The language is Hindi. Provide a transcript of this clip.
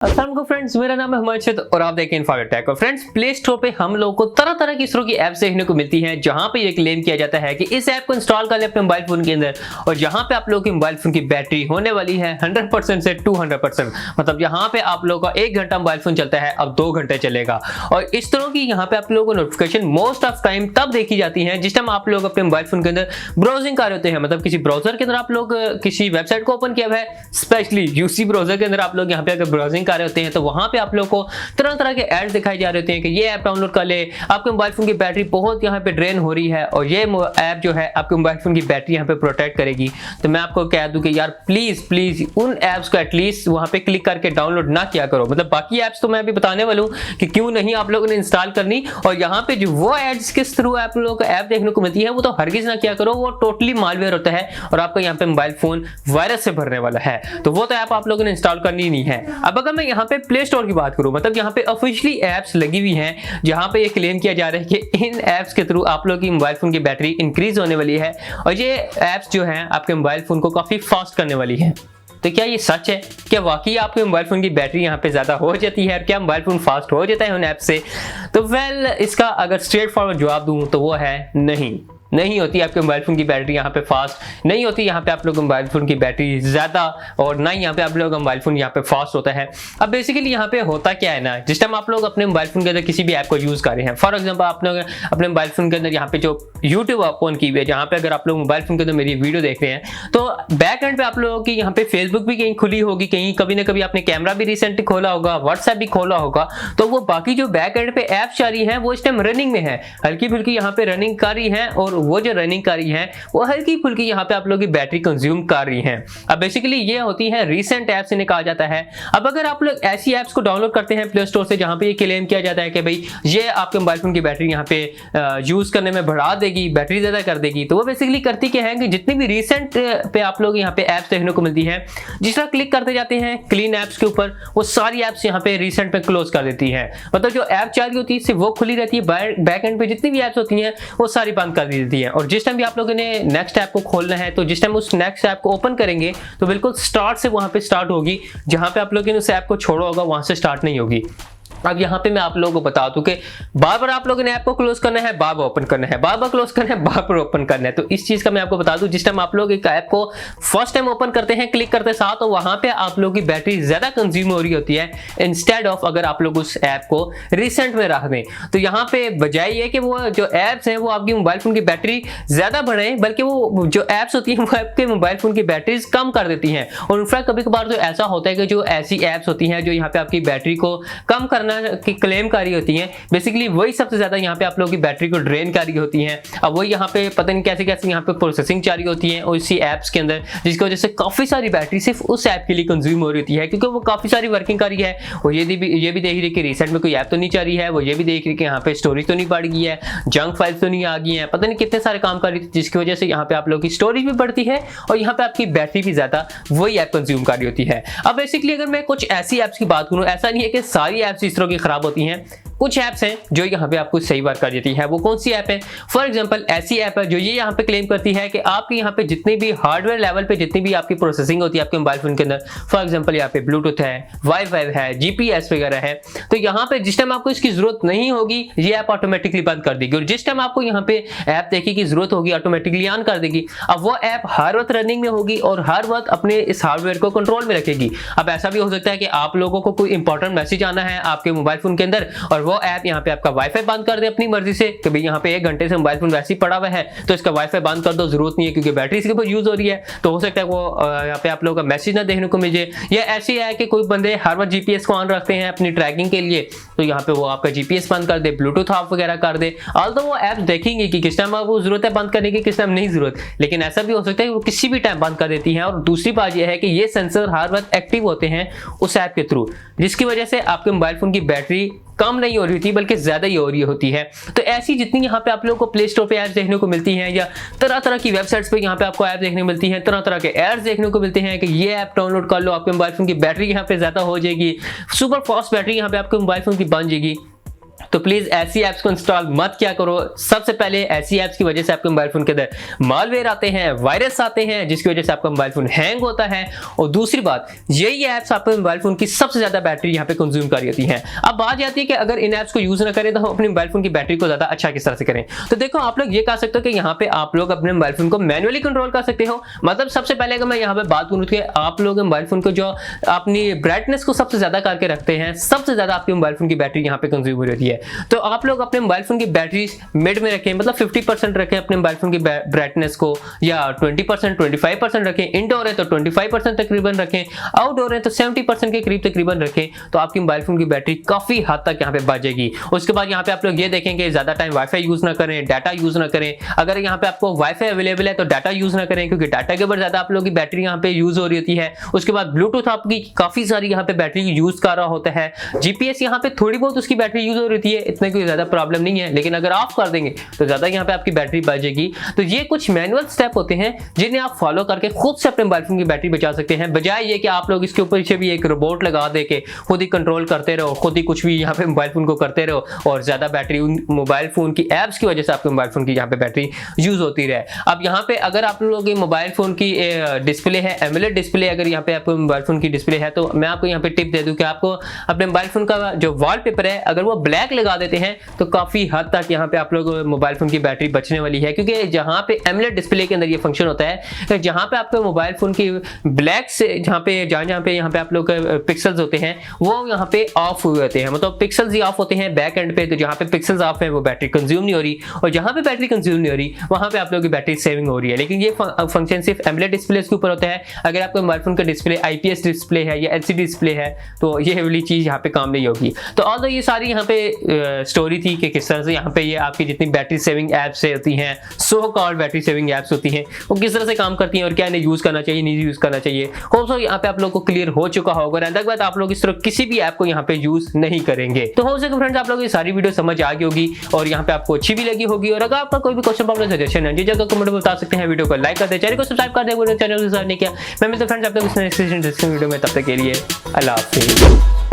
अस्सलाम वालेकुम फ्रेंड्स, मेरा नाम है हुमायून और आप देखें informative tech. Friends, play store पे हम लोगों को तरह तरह की इस तरह की ऐप्स देखने को मिलती हैं जहां पे ये क्लेम किया जाता है कि इस ऐप को इंस्टॉल कर ले अपने मोबाइल फोन के अंदर और यहाँ पे आप लोगों की मोबाइल फोन की बैटरी होने वाली है 100% से 200%। मतलब यहाँ पे आप लोगों का 1 घंटा मोबाइल फोन चलता है, अब 2 घंटे चलेगा। और इस तरह की यहाँ पे आप लोगों को नोटिफिकेशन मोस्ट ऑफ टाइम तब देखी जाती है जिस टाइम आप लोग अपने मोबाइल फोन के अंदर ब्राउजिंग कर रहे होते हैं। मतलब किसी ब्राउजर के अंदर आप लोग किसी वेबसाइट को ओपन किया हुआ है, स्पेशली यूसी ब्राउजर के अंदर आप लोग यहाँ पे अगर ब्राउजिंग कर रहे होते हैं तो वहां पे आप लोग को तरह तरह के एड्स दिखाई जा रहे होते हैं कि ये ऐप डाउनलोड कर ले, आपके मोबाइल फोन की बैटरी बहुत यहाँ पे ड्रेन हो रही है और ये ऐप जो है आपके मोबाइल फोन की बैटरी यहाँ पे प्रोटेक्ट करेगी। तो मैं आपको कह दूं कि यार प्लीज उन ऐप्स को एटलीस्ट वहां पे क्लिक करके डाउनलोड ना किया करो। मतलब बाकी ऐप्स तो मैं अभी बताने वाला हूं कि क्यों नहीं आप लोगों ने इंस्टॉल करनी, और यहाँ पे जो वो एड्स किस थ्रू आप लोगों को ऐप देखने को मिलती है वो तो हरगिज ना किया करो। वो टोटली मालवेयर होता है और आपका यहाँ पे मोबाइल फोन वायरस से भरने वाला है, तो वो तो ऐप आप लोगों ने इंस्टॉल करनी नहीं है। अब अगर मैं यहाँ पे प्ले स्टोर की बात करूं, मतलब यहाँ पे ऑफिशियली ऐप्स लगी हुई हैं जहां पे ये क्लेम किया जा रहा है कि इन ऐप्स के थ्रू आप लोगों की मोबाइल फोन की बैटरी इंक्रीज होने वाली है और ये ऐप्स जो हैं आपके मोबाइल फोन को काफी फास्ट करने वाली है। तो क्या ये सच है? क्या वाकई आपके मोबाइल फोन की बैटरी यहाँ पे ज्यादा हो जाती है? क्या मोबाइल फोन फास्ट हो जाता है उन ऐप से? तो वेल, इसका अगर स्ट्रेट फॉरवर्ड जवाब दूं तो वो है नहीं होती आपके मोबाइल फोन की बैटरी यहाँ पे फास्ट नहीं होती। यहाँ पे आप लोग मोबाइल फोन की बैटरी ज्यादा और ना ही यहाँ पे आप लोग मोबाइल फोन यहाँ पे फास्ट होता है। अब बेसिकली यहाँ पे होता क्या है ना, जिस टाइम आप लोग अपने मोबाइल फोन के अंदर किसी भी ऐप को यूज कर रहे हैं, फॉर एग्जांपल आप लोग अपने मोबाइल फोन के अंदर यहाँ पे जो यूट्यूब ओपन की हुई है, जहाँ पे अगर आप लोग मोबाइल फोन के अंदर मेरी वीडियो देख रहे हैं तो बैक एंड पे आप लोगों की यहाँ पे फेसबुक भी कहीं खुली होगी, कहीं कभी ना कभी आपने कैमरा भी रिसेंटली खोला होगा, व्हाट्सएप भी खोला होगा, तो वो बाकी जो बैक एंड पे ऐप चल रही है वो इस टाइम रनिंग में है, हल्की फुल्की यहाँ पे रनिंग कर रही है और वो जो रनिंग कर रही है वो हल्की फुल्की यहाँ पे आप लोग की बैटरी कंज्यूम कर रही हैं। अब बेसिकली ये होती है रीसेंट ऐप्स इन्हें कहा जाता है। अब अगर आप लोग ऐसी ऐप्स को डाउनलोड करते हैं प्ले स्टोर से जहां पे ये क्लेम किया जाता है कि भाई ये आपके मोबाइल फोन की बैटरी यहाँ पे यूज करने में बढ़ा देगी, बैटरी ज्यादा कर देगी, तो वो बेसिकली करती क्या है कि जितनी भी रिसेंट पे आप लोग यहाँ पे ऐप्स देखने को मिलती है, जिस तरह क्लिक करते जाते हैं क्लीन ऐप्स के ऊपर, वो सारी ऐप्स यहाँ पे रिसेंट पे क्लोज कर देती है। मतलब जो ऐप चालू होती है सिर्फ वो खुली रहती है, बैक एंड पे जितनी भी ऐप्स होती हैं वो सारी बंद कर दी जाती है। और जिस टाइम भी आप लोगों ने नेक्स्ट ऐप को खोलना है तो जिस टाइम उस नेक्स्ट ऐप को ओपन करेंगे तो बिल्कुल स्टार्ट से वहां पे स्टार्ट होगी, जहां पे आप लोगों ने उस ऐप को छोड़ा होगा वहां से स्टार्ट नहीं होगी। अब यहाँ पे मैं आप लोगों को बता दूं कि बार बार आप लोगों ने ऐप को क्लोज करना है, बार बार ओपन करना है, बार बार क्लोज करना है, बार बार ओपन करना है। तो इस चीज का मैं आपको बता दूं, जिस टाइम आप लोग एक ऐप को फर्स्ट टाइम ओपन करते हैं क्लिक करते साथ, तो वहां पे आप लोगों की बैटरी ज्यादा कंज्यूम हो रही होती है इंस्टेड ऑफ अगर आप लोग उस ऐप को रिसेंट में रख दें। तो यहाँ पे बजाय ये कि वो जो ऐप्स हैं वो आपकी मोबाइल फोन की बैटरी ज्यादा बढ़ाएं, बल्कि वो जो ऐप्स होती हैं वो आपके मोबाइल फोन की बैटरीज कम कर देती हैं। और इनफैक्ट कभी कभार तो ऐसा होता है कि जो ऐसी ऐप्स होती हैं जो यहाँ पे आपकी बैटरी को कम करना की क्लेम कारी होती हैं, बेसिकली वही सबसे ज्यादा यहाँ पे आप लोगों की बैटरी को ड्रेन कारी होती हैं। अब वही यहाँ पे पता नहीं कैसे कैसे यहाँ पे प्रोसेसिंग जारी होती है उसी ऐप्स के अंदर, जिसकी वजह से काफी सारी बैटरी सिर्फ उस ऐप के लिए कंज्यूम हो रही होती है, क्योंकि वो काफी सारी वर्किंग कर रही है। वो ये भी देख रही कि रिसेंट में कोई ऐप तो नहीं चल रही है, वो ये भी देख रही कि यहाँ पे स्टोरेज तो नहीं बढ़ गई है, जंक फाइल्स तो नहीं आ गई है, पता नहीं कितने सारे काम कर रही थी, जिसकी वजह से यहाँ पे आप लोगों की स्टोरेज भी बढ़ती है और यहाँ पे आपकी बैटरी भी ज्यादा वही ऐप कंज्यूम कर रही होती है। अब बेसिकली अगर मैं कुछ ऐसी ऐप्स की बात करूँ, ऐसा नहीं है कि सारी ऐप्स इस तरह की खराब होती हैं, कुछ ऐप्स हैं जो यहाँ पे आपको सही वर्क कर देती है। वो कौन सी ऐप है? फॉर एग्जांपल ऐसी ऐप है जो ये यहाँ पे क्लेम करती है कि आपके यहाँ पे जितनी भी हार्डवेयर लेवल पे जितनी भी आपकी प्रोसेसिंग होती है आपके मोबाइल फोन के अंदर, फॉर एग्जांपल यहाँ पे ब्लूटूथ है, वाईफाई है, जीपीएस वगैरह है, तो यहाँ पे जिस टाइम आपको इसकी जरूरत नहीं होगी ये ऐप ऑटोमेटिकली बंद कर देगी, और जिस टाइम आपको यहाँ पे ऐप देखने की जरूरत होगी ऑटोमेटिकली ऑन कर देगी। अब वो ऐप हर वक्त रनिंग में होगी और हर वक्त अपने इस हार्डवेयर को कंट्रोल में रखेगी। अब ऐसा भी हो सकता है कि आप लोगों को कोई इंपॉर्टेंट मैसेज आना है आपके मोबाइल फोन के अंदर और वो ऐप यहाँ पे आपका वाईफाई बंद कर दे अपनी मर्जी से कि भाई यहाँ पे 1 घंटे से मोबाइल फोन वैसे ही पड़ा हुआ है तो इसका वाईफाई बंद कर दो, जरूरत नहीं है क्योंकि बैटरी इसके ऊपर यूज हो रही है। तो हो सकता है वो यहाँ पे आप लोगों का मैसेज ना देखने को मिल जाए, या ऐसी है कि कोई बंदे हर बार जीपीएस को ऑन रखते हैं अपनी ट्रैकिंग के लिए, तो यहाँ पे वो आपका जीपीएस बंद कर दे, ब्लूटूथ ऑफ वगैरह कर दे। ऑल्दो वो ऐप देखेंगे कि किस टाइम आपको जरूरत है बंद करने की, किस टाइम नहीं जरूरत, लेकिन ऐसा भी हो सकता है कि वो किसी भी टाइम बंद कर देती है। और दूसरी बात यह है कि ये सेंसर हर वक्त एक्टिव होते हैं उस ऐप के थ्रू, जिसकी वजह से आपके मोबाइल फोन की बैटरी कम नहीं हो रही थी बल्कि ज्यादा ही हो रही होती है। तो ऐसी जितनी यहाँ पे आप लोगों को प्ले स्टोर पे ऐप्स देखने को मिलती हैं या तरह तरह की वेबसाइट्स पे यहाँ पे आपको ऐप देखने को मिलती हैं, तरह तरह के एड्स देखने को मिलते हैं कि ये ऐप डाउनलोड कर लो, आपके मोबाइल फोन की बैटरी यहाँ पे ज्यादा हो जाएगी, सुपर फास्ट बैटरी यहाँ पे आपके मोबाइल फोन की बन जाएगी। तो प्लीज ऐसी ऐप्स को इंस्टॉल मत किया करो। सबसे पहले ऐसी ऐप्स की वजह से आपके मोबाइल फोन के अंदर मालवेयर आते हैं, वायरस आते हैं, जिसकी वजह से आपका मोबाइल फोन हैंग होता है। और दूसरी बात, यही ऐप्स आपके मोबाइल फोन की सबसे ज्यादा बैटरी यहाँ पे कंज्यूम कर रही होती है। अब बात जाती है कि अगर इन ऐप्स को यूज ना करें तो हम अपने मोबाइल फोन की बैटरी को ज्यादा अच्छा किस तरह से करें। तो देखो, आप लोग ये कह सकते हो कि यहाँ पे आप लोग अपने मोबाइल फोन को मैनुअली कंट्रोल कर सकते हो। मतलब सबसे पहले अगर मैं यहाँ पे बात करूँ कि आप लोग मोबाइल फोन को जो अपनी ब्राइटनेस को सबसे ज्यादा करके रखते हैं, सबसे ज्यादा आपके मोबाइल फोन की बैटरी यहाँ पे कंज्यूम हो रही है। तो आप लोग अपने मोबाइल फोन की बैटरी मिड में रखें, मतलब 50% रखें अपने मोबाइल फोन की ब्राइटनेस को, या 20% 25% रखें। इंडोर है तो 25% तकरीबन रखें, आउटडोर है तो 70% के करीब तकरीबन रखें। तो आपकी मोबाइल फोन की बैटरी काफी हद तक यहाँ पे बचेगी। उसके बाद यहाँ पे आप लोग ये देखेंगे ज्यादा टाइम वाईफाई यूज ना करें, डाटा यूज ना करें। अगर यहाँ पे आपको वाईफाई अवेलेबल है तो डाटा यूज ना करें, क्योंकि डाटा के ऊपर ज्यादा आप लोगों की बैटरी यहाँ पे यूज हो रही होती है। उसके बाद ब्लूटूथ आपकी काफी सारी यहाँ पे बैटरी यूज कर रहा होता है। जीपीएस यहाँ पे थोड़ी बहुत उसकी बैटरी यूज हो रही है, इतने कोई ज्यादा प्रॉब्लम नहीं है, लेकिन अगर ऑफ कर देंगे तो ज्यादा यहाँ पे आपकी बैटरी बचेगी। तो ये कुछ मैनुअल स्टेप होते हैं जिन्हें आप फॉलो करके खुद से अपने मोबाइल फोन की बैटरी बचा सकते हैं, बजाय ये कि आप लोग इसके ऊपर भी एक रोबोट लगा दे के खुद ही कंट्रोल करते रहो, खुद ही कुछ भी यहाँ पे मोबाइल फोन को करते रहो और ज्यादा बैटरी उन मोबाइल फोन की एप्स की वजह से आपके मोबाइल फोन की यहाँ पे बैटरी यूज होती रहे। अब यहाँ पे अगर आप लोगों की मोबाइल फोन की डिस्प्ले है एमोलेड डिस्प्ले, अगर यहाँ पे आपको मोबाइल फोन की डिस्प्ले है तो मैं आपको यहाँ पे टिप दे दूं कि आपको अपने मोबाइल फोन का जो वॉलपेपर है अगर वो ब्लैक लगा देते हैं तो काफी हद तक यहाँ पे आप लोग मोबाइल फोन की बैटरी बचने वाली है। क्योंकि जहाँ पे एमोलेड डिस्प्ले के अंदर ये फंक्शन होता है, जहाँ पे आपके मोबाइल फोन की ब्लैक से जहाँ पे यहाँ पे आप लोग पिक्सल्स होते हैं वो यहाँ पे ऑफ हुए होते हैं, मतलब पिक्सल्स ही ऑफ होते हैं बैक एंड पे। तो जहाँ पे पिक्सल्स ऑफ है वो बैटरी कंज्यूम नहीं हो रही, और जहाँ पे बैटरी कंज्यूम नहीं हो रही वहाँ पे आप लोगों की बैटरी सेविंग हो रही है। लेकिन ये फंक्शन सिर्फ एमोलेड डिस्प्ले के ऊपर होता है। अगर आपके मोबाइल फोन का डिस्प्ले आईपीएस डिस्प्ले है या एलसीडी डिस्प्ले है तो ये वाली चीज यहाँ पे काम नहीं होगी। तो ऑल्दो ये सारी यहाँ पे स्टोरी थी कि किस तरह से यहाँ पे ये आपकी जितनी बैटरी सेविंग एप्स होती हैं, so called battery saving apps होती हैं, वो किस तरह से काम करती हैं और क्या इन्हें यूज करना चाहिए, नहीं यूज करना चाहिए। होप सो यहाँ पे आप लोग को क्लियर हो चुका होगा। अंदर बात आप लोग इस तरह किसी भी ऐप को यहाँ पे यूज नहीं करेंगे। तो हो सके फ्रेंड्स आप लोग ये सारी वीडियो समझ आ गई होगी और यहाँ पे आपको अच्छी भी लगी होगी। और अगर आपका कोई भी क्वेश्चन प्रॉब्लम सजेशन है, जगह कमेंट में बता सकते हैं। वीडियो को लाइक कर दे, चैनल को सब्सक्राइब कर दे, चैनल को नहीं किया। मैं मिलता हूं फ्रेंड्स आपको नेक्स्ट वीडियो में, तब तक के लिए अल्लाह हाफिज़।